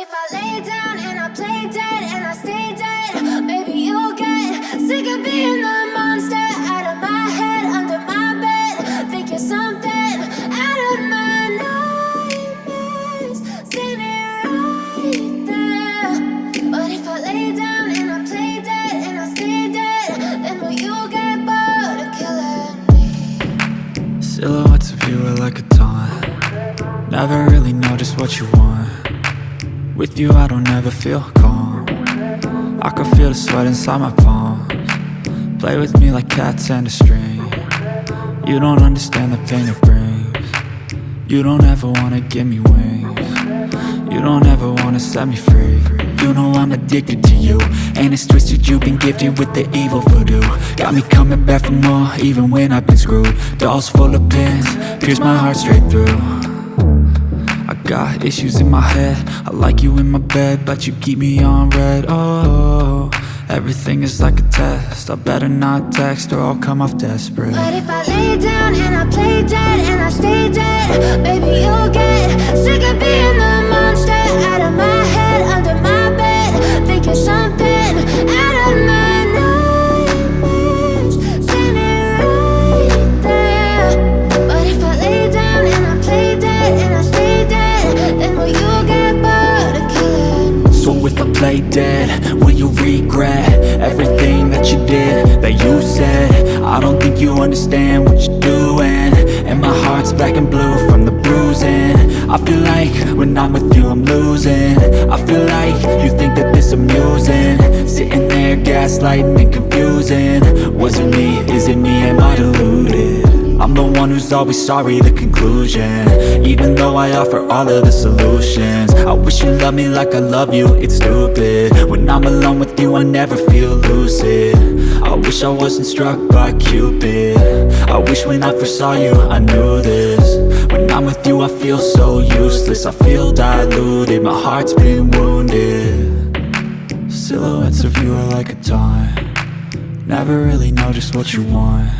if I lay down and I play dead and I stay dead? Maybe you'll get sick of being the monster out of my head, under my bed. Think you're something out of my nightmares, standing right there. But if I lay down and I play dead and I stay dead, then will you get bored of killing me? Silhouettes of you are like a taunt. Never really know just what you want. With you I don't ever feel calm. I can feel the sweat inside my palms. Play with me like cats and a string. You don't understand the pain it brings. You don't ever wanna give me wings. You don't ever wanna set me free. You know I'm addicted to you, and it's twisted, you've been gifted with the evil voodoo. Got me coming back for more, even when I've been screwed. Dolls full of pins, pierce my heart straight through. I got issues in my head, I like you in my bed, but you keep me on red. Oh, everything is like a test. I better not text or I'll come off desperate. But if I lay down and I play dead and I stay dead, baby you'll get sick of being the monster out of my head, under my bed. Think you're something out of my nightmares, standing right there. But if I lay down and I play dead and I stay dead, then will you get bored of killing me? So if I play dead, will you regret everything that you did, that you said? I don't think you understand what you're doing, and my heart's black and blue from the bruising. I feel like when I'm with you I'm losing. I feel like you think that this amusing, sitting there gaslighting and confusing. Was it me? Is it me? Am I deluded? I'm the one who's always sorry, the conclusion, even though I offer all of the solutions. I wish you loved me like I love you, it's stupid. When I'm alone with you I never feel lucid. I wish I wasn't struck by Cupid. I wish when I first saw you I knew this. When I'm with you I feel so useless, I feel diluted, my heart's been wounded. Silhouettes of you are like a taunt. Never really know just what you want.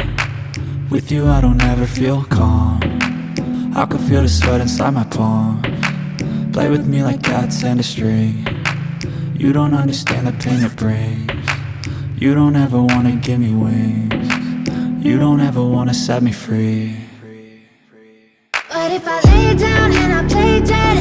With you I don't ever feel calm. I can feel the sweat inside my palms. Play with me like cats and a string. You don't understand the pain it brings. You don't ever wanna give me wings. You don't ever wanna set me free. But if I lay down and I play dead